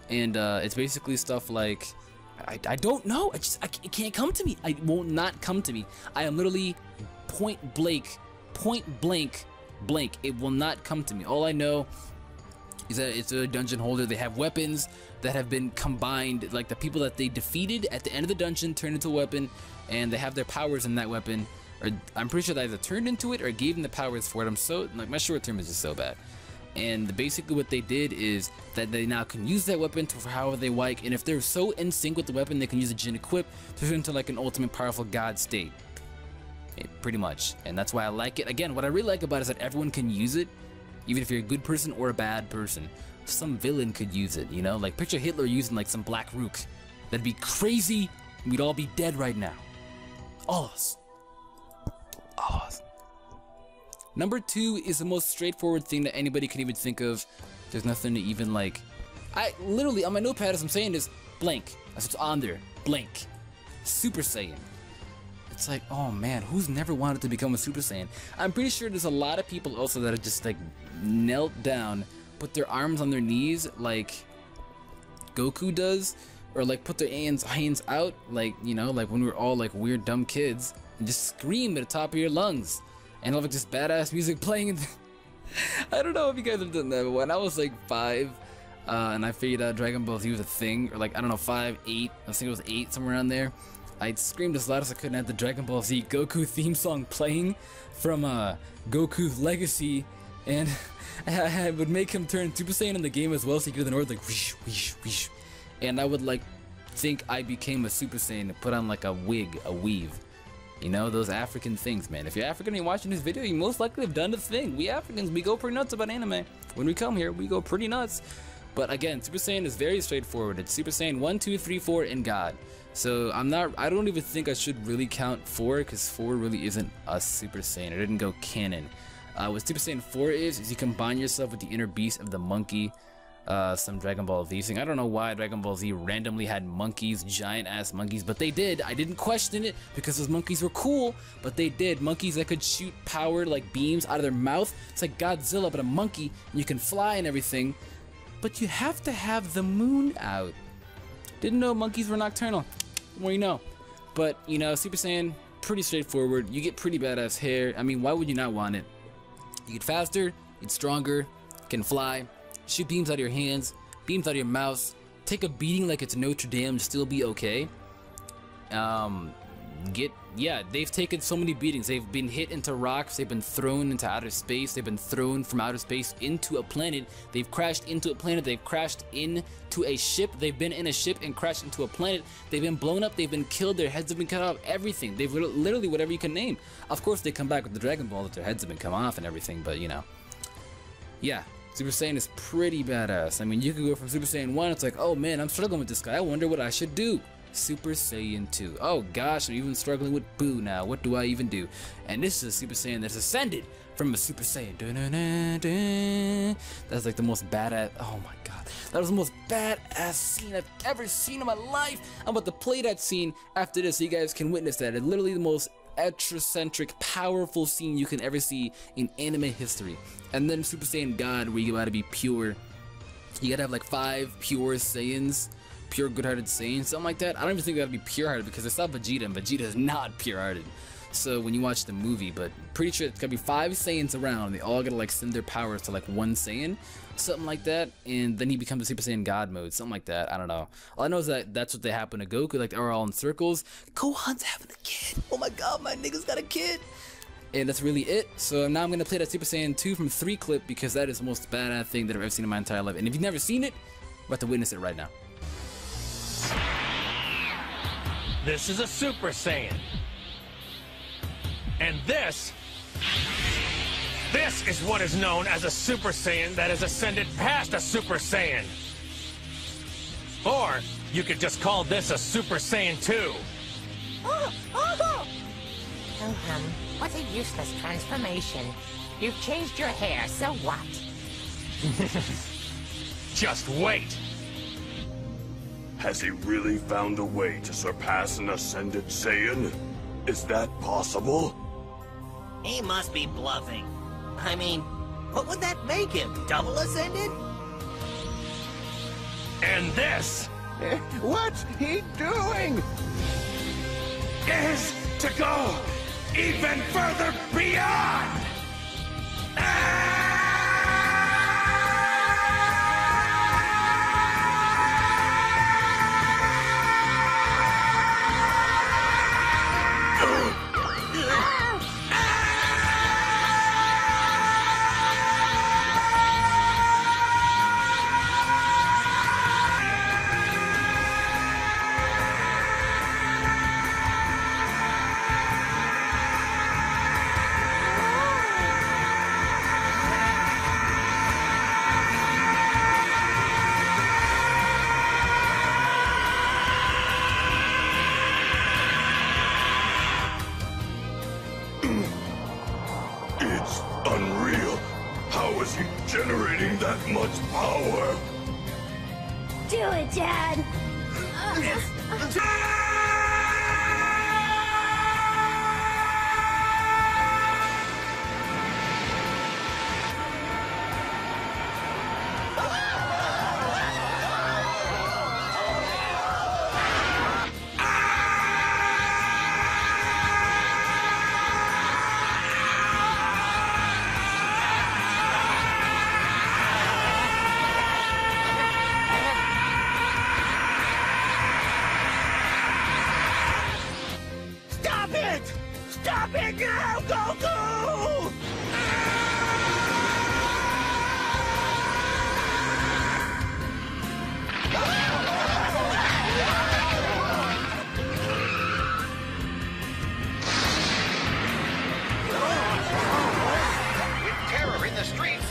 and it's basically stuff like I don't know. It can't come to me. It will not come to me. I am literally point blank blank. It will not come to me. All I know is that it's a dungeon holder. They have weapons that have been combined, like the people that they defeated at the end of the dungeon turned into a weapon, and they have their powers in that weapon. Or I'm pretty sure they either turned into it or gave them the powers for it. I'm so like, my short term is just so bad. And basically what they did is that they now can use that weapon for however they like, and if they're so in sync with the weapon, they can use a Jin equip to turn into like an ultimate powerful god state. Pretty much. And that's why I like it. Again, what I really like about it is that everyone can use it, even if you're a good person or a bad person. Some villain could use it, you know? Like, picture Hitler using like some black rook. That'd be crazy, and we'd all be dead right now. All of us. All of us. Number 2 is the most straightforward thing that anybody can even think of. There's nothing to even like... I literally, on my notepad as I'm saying this, blank. That's what's on there. Blank. Super Saiyan. It's like, oh man, who's never wanted to become a Super Saiyan? I'm pretty sure there's a lot of people also that are just like knelt down, put their arms on their knees like Goku does, or like put their hands out, like, you know, like when we were all like weird dumb kids, and just scream at the top of your lungs, and have like this badass music playing. And I don't know if you guys have done that, but when I was like 5, and I figured out Dragon Ball Z was a thing, or like, I don't know, 5, 8, I think it was 8, somewhere around there. I'd screamed as loud as I could and had the Dragon Ball Z Goku theme song playing from Goku's Legacy, and I would make him turn Super Saiyan in the game as well, so you could hear the noise like whoosh, whoosh, whoosh. And I would like think I became a Super Saiyan and put on like a wig, a weave. You know, those African things, man. If you're African and you're watching this video, you most likely have done the thing. We Africans, we go pretty nuts about anime. When we come here, we go pretty nuts. But again, Super Saiyan is very straightforward. It's Super Saiyan 1, 2, 3, 4, and God. So I don't even think I should really count 4, because 4 really isn't a Super Saiyan. It didn't go canon. What Super Saiyan 4 is you combine yourself with the inner beast of the monkey, some Dragon Ball Z thing. I don't know why Dragon Ball Z randomly had monkeys, giant ass monkeys, but they did. I didn't question it because those monkeys were cool, but they did. Monkeys that could shoot power like beams out of their mouth. It's like Godzilla, but a monkey, and you can fly and everything. But you have to have the moon out. Didn't know monkeys were nocturnal. Well, you know. But, you know, Super Saiyan, pretty straightforward. You get pretty badass hair. I mean, why would you not want it? You get faster, you get stronger, can fly, shoot beams out of your hands, beams out of your mouth, take a beating like it's Notre Dame, still be okay. Yeah, they've taken so many beatings. They've been hit into rocks, they've been thrown into outer space, they've been thrown from outer space into a planet, they've crashed into a planet, they've crashed into a ship, they've been in a ship and crashed into a planet, they've been blown up, they've been killed, their heads have been cut off, everything. They've literally whatever you can name. Of course they come back with the Dragon Ball that their heads have been come off and everything, but you know. Yeah, Super Saiyan is pretty badass. I mean, you could go from Super Saiyan 1, it's like, oh man, I'm struggling with this guy, I wonder what I should do. Super Saiyan 2. Oh gosh, I'm even struggling with Boo now. What do I even do? And this is a Super Saiyan that's ascended from a Super Saiyan. That's like the most badass. Oh my god. That was the most badass scene I've ever seen in my life. I'm about to play that scene after this so you guys can witness that. It's literally the most extracentric, powerful scene you can ever see in anime history. And then Super Saiyan God, where you gotta be pure. You gotta have like 5 pure Saiyans. Pure good-hearted Saiyan, something like that. I don't even think that'd be pure-hearted because I saw Vegeta, and Vegeta is not pure-hearted. So when you watch the movie, but pretty sure it's gonna be 5 Saiyans around. They all gotta like send their powers to like one Saiyan, something like that, and then he becomes a Super Saiyan God mode, something like that. I don't know. All I know is that that's what they happen to Goku. Like they're all in circles. Gohan's having a kid. Oh my god, my nigga's got a kid. And that's really it. So now I'm gonna play that Super Saiyan 2 from 3 clip because that is the most badass thing that I've ever seen in my entire life. And if you've never seen it, we're about to witness it right now. This is a Super Saiyan. And this is what is known as a Super Saiyan that has ascended past a Super Saiyan. Or you could just call this a Super Saiyan 2. What a useless transformation. You've changed your hair, so what? Just wait. Has he really found a way to surpass an Ascended Saiyan? Is that possible? He must be bluffing. I mean, what would that make him? Double Ascended? And this What's he doing? is to go even further beyond! It's unreal. How is he generating that much power? Do it, Dad! Stop it! Stop it now, Goku! With terror in the streets.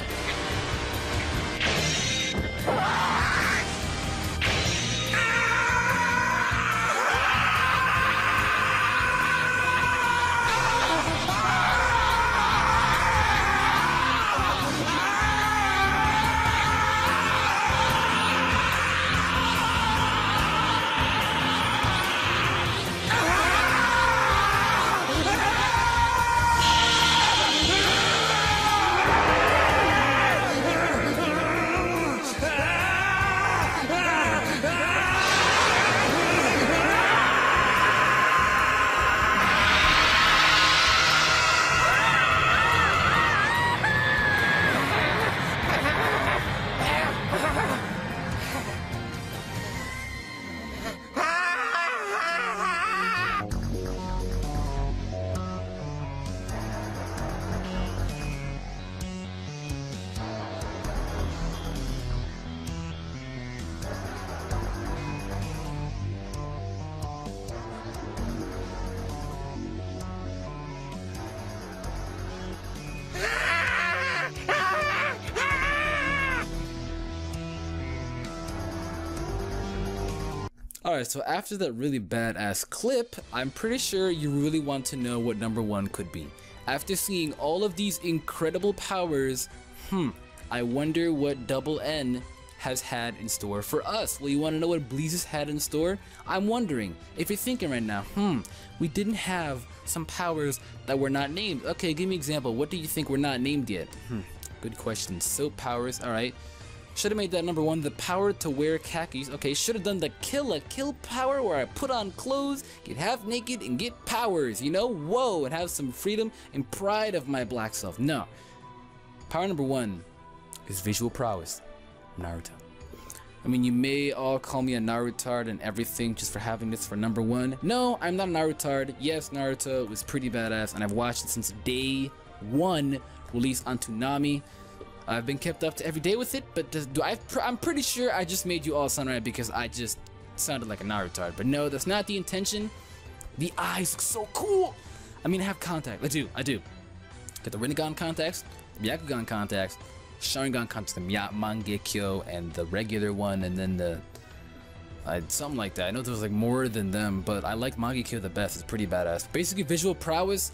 Alright, so after that really badass clip, I'm pretty sure you really want to know what number 1 could be. After seeing all of these incredible powers, I wonder what Double N has had in store for us. Well, you want to know what Bleach has had in store? I'm wondering, if you're thinking right now, we didn't have some powers that were not named. Okay, give me an example. What do you think were not named yet? Good question. Soap powers, alright. Should have made that number 1, the power to wear khakis. Okay, should have done the kill power where I put on clothes, get half naked, and get powers, you know? Whoa, and have some freedom and pride of my black self. No. Power number 1 is visual prowess. Naruto. I mean, you may all call me a Narutard and everything just for having this for number 1. No, I'm not a Narutard. Yes, Naruto was pretty badass, and I've watched it since day 1, released on Toonami. I've been kept up to every day with it, but I'm pretty sure I just made you all sound right because I just sounded like a Narutard. But no, that's not the intention. The eyes look so cool. I mean, I have contact. I do. Got the Rinnegan contacts, the Byakugan contacts, Sharingan contacts, the Mangekyo, and the regular one, and then the something like that. I know there was like more than them, but I like Mangekyo the best. It's pretty badass. Basically, visual prowess.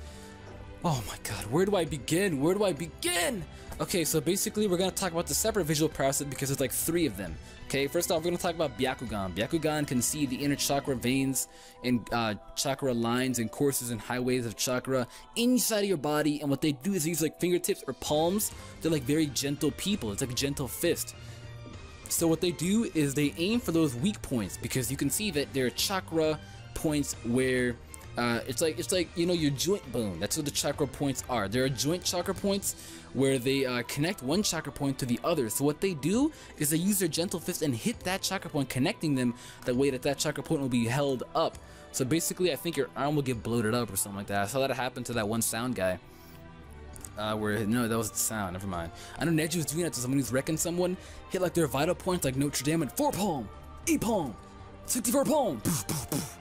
Oh my god, where do I begin? Where do I begin? Okay, so basically we're going to talk about the separate visual prowess because there's like 3 of them. Okay, first off, we're going to talk about Byakugan. Byakugan can see the inner chakra veins and chakra lines and courses and highways of chakra inside of your body, and what they do is they use like fingertips or palms. They're like very gentle people. It's like a gentle fist. So what they do is they aim for those weak points because you can see that there are chakra points where it's like you know, your joint bone. That's what the chakra points are. There are joint chakra points where they connect one chakra point to the other. So what they do is they use their gentle fist and hit that chakra point, connecting them that way that chakra point will be held up. So basically, I think your arm will get bloated up or something like that. I saw that happen to that one sound guy. Where no, that was the sound. Never mind. I know Neji was doing that to someone who's wrecking someone. Hit like their vital points, like Notre Dame, and 4 palm, 8 palm, 64 palm. Poof, poof, poof.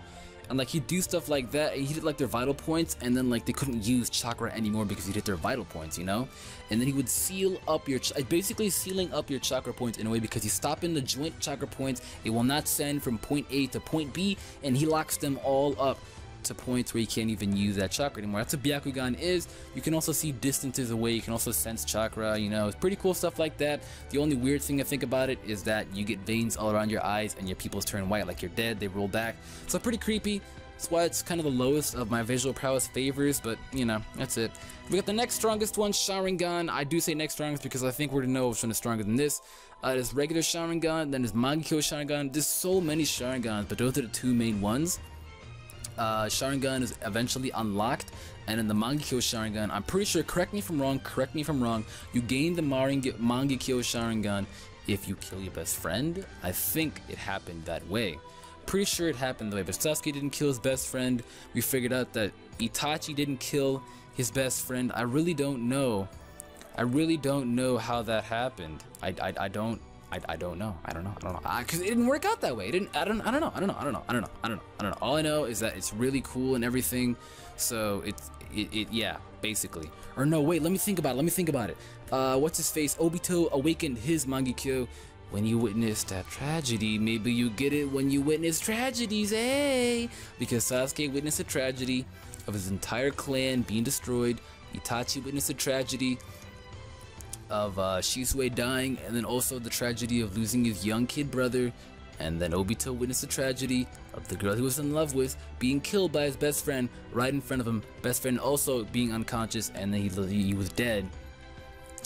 And like he'd do stuff like that, and he hit like their vital points, and then like they couldn't use chakra anymore because he'd hit their vital points, you know. And then he would seal up your, basically sealing up your chakra points in a way because he's stopping the joint chakra points. It will not send from point A to point B, and he locks them all up to points where you can't even use that chakra anymore. That's what Byakugan is. You can also see distances away. You can also sense chakra. You know, it's pretty cool stuff like that. The only weird thing I think about it is that you get veins all around your eyes and your pupils turn white, like you're dead. They roll back. So pretty creepy. That's why it's kind of the lowest of my visual prowess favors, but you know, that's it. We got the next strongest one, Sharingan. I do say next strongest because I think we're to know which one is stronger than this. There's regular Sharingan, then there's Mangekyo Sharingan. There's so many Sharingans, but those are the 2 main ones. Sharingan is eventually unlocked, and in the Mangekyo Sharingan, I'm pretty sure, correct me if I'm wrong, you gain the Mangekyo Sharingan if you kill your best friend. I think it happened that way. Pretty sure it happened that way, but Sasuke didn't kill his best friend. We figured out that Itachi didn't kill his best friend. I really don't know how that happened. I don't know. Because it didn't work out that way. I don't know. All I know is that it's really cool and everything. So yeah, basically. Or no, wait, let me think about it. What's his face? Obito awakened his Mangekyo when you witnessed that tragedy. Maybe you get it when you witness tragedies, eh? Because Sasuke witnessed a tragedy of his entire clan being destroyed. Itachi witnessed a tragedy of Shisui dying, and then also the tragedy of losing his young kid brother. And then Obito witnessed the tragedy of the girl he was in love with being killed by his best friend right in front of him. Best friend also being unconscious, and then he was dead.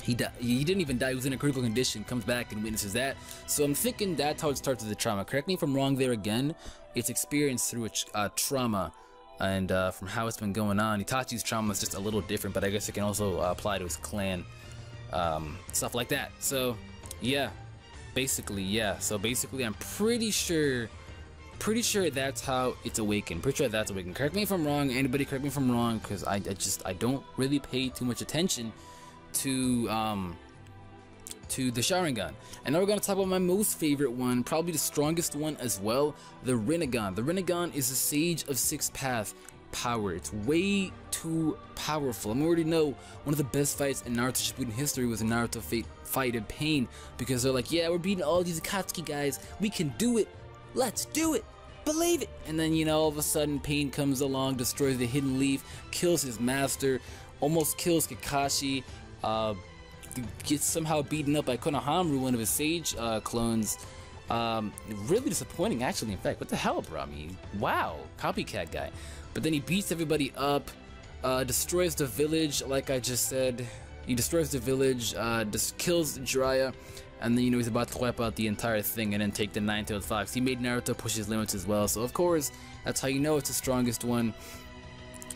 He didn't even die. He was in a critical condition. Comes back and witnesses that. So I'm thinking that's how it starts with the trauma. Correct me if I'm wrong there again. It's experienced through a trauma, and from how it's been going on. Itachi's trauma is just a little different, but I guess it can also apply to his clan. Stuff like that. So yeah, basically, yeah. So basically, I'm pretty sure that's how it's awakened. Correct me if I'm wrong. Anybody correct me if I'm wrong, because I don't really pay too much attention to the Sharingan. And now we're gonna talk about my most favorite one, probably the strongest one as well, the Rinnegan. The Rinnegan is the Sage of Six Path power. It's way too powerful. I already know one of the best fights in Naruto Shippuden history was a Naruto fight in Pain, because they're like, yeah, we're beating all these Akatsuki guys, we can do it, let's do it, believe it. And then, you know, all of a sudden Pain comes along, destroys the hidden leaf, kills his master, almost kills Kakashi, gets somehow beaten up by Konohamaru, one of his Sage clones. Really disappointing, actually. In fact, what the hell, bro? I mean, wow, copycat guy. But then he beats everybody up, destroys the village, like I just said. He destroys the village, just kills Jiraiya, and then you know he's about to wipe out the entire thing and then take the nine-tailed fox. He made Naruto push his limits as well, so of course that's how you know it's the strongest one.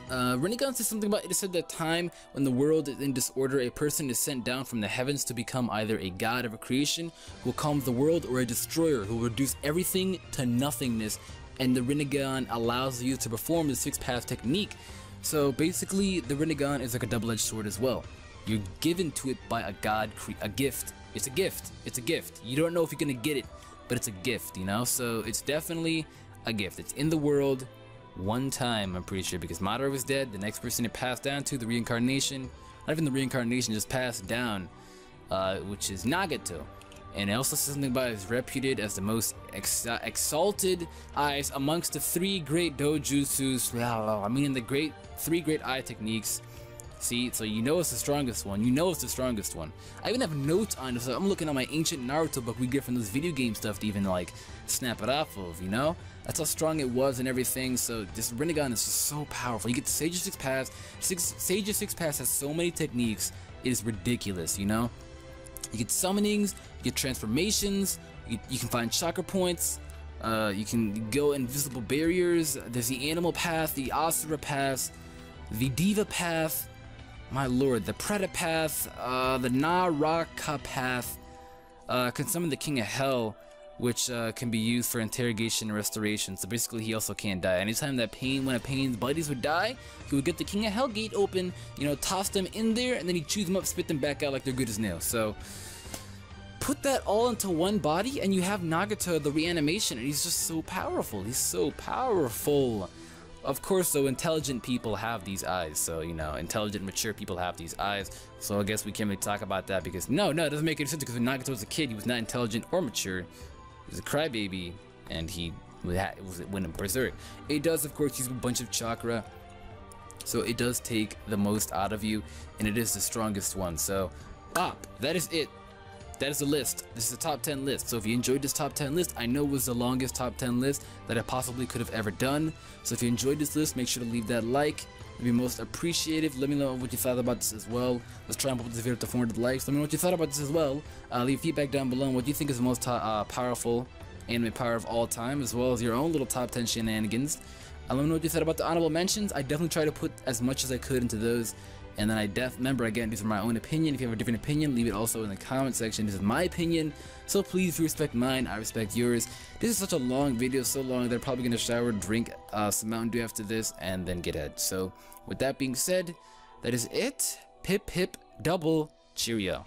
Rinnegan says something about, it said that time when the world is in disorder, a person is sent down from the heavens to become either a god of a creation who will calm the world, or a destroyer who will reduce everything to nothingness, and the Rinnegan allows you to perform the 6-path technique. So basically the Rinnegan is like a double-edged sword as well. You're given to it by a god, a gift. It's a gift. It's a gift. You don't know if you're gonna get it, but it's a gift, you know? So it's definitely a gift. It's in the world one time, I'm pretty sure, because Madara was dead. The next person it passed down to, the reincarnation, not even the reincarnation, just passed down, which is Nagato. And it also says something about is reputed as the most exalted eyes amongst the 3 great dojutsus. I mean, the 3 great eye techniques. See, so you know it's the strongest one. You know it's the strongest one. I even have notes on it, so I'm looking at my ancient Naruto book we get from this video game stuff to even like snap it off of, you know? That's how strong it was and everything. So this Rinnegan is just so powerful. You get the Sage of 6 Paths. Sage of 6 Paths has so many techniques, it is ridiculous, you know? You get summonings, you get transformations, you can find chakra points, you can go invisible barriers. There's the animal path, the Asura path, the Diva path, my lord, the Preta path, the Naraka path, can summon the King of Hell, which can be used for interrogation and restoration. So basically he also can't die. Anytime that one of Pain's buddies would die, he would get the King of Hell gate open, you know, toss them in there, and then he'd chew them up, spit them back out like they're good as nails. So put that all into one body and you have Nagato, the reanimation, and he's just so powerful. He's so powerful. Of course, though, intelligent people have these eyes, so, you know, intelligent, mature people have these eyes, so I guess we can't really talk about that, because, no, it doesn't make any sense, because when Nagato was a kid, he was not intelligent or mature. He was a crybaby, and he went in berserk. It does, of course, use a bunch of chakra, so it does take the most out of you, and it is the strongest one. So, that is it. That is the list. This is a top 10 list. So if you enjoyed this top 10 list, I know it was the longest top 10 list that I possibly could have ever done. So if you enjoyed this list, make sure to leave that like. It'd be most appreciative. Let me know what you thought about this as well. Let's try and put this video to 400 likes. Let me know what you thought about this as well. Leave feedback down below on what you think is the most powerful anime power of all time, as well as your own little top 10 shenanigans. Let me know what you thought about the honorable mentions. I definitely try to put as much as I could into those. And then remember, again, these are my own opinion. If you have a different opinion, leave it also in the comment section. This is my opinion, so please, if you respect mine, I respect yours. This is such a long video, so long that I'm probably going to shower, drink some Mountain Dew after this, and then get head. So with that being said, that is it. Pip, pip, double, cheerio.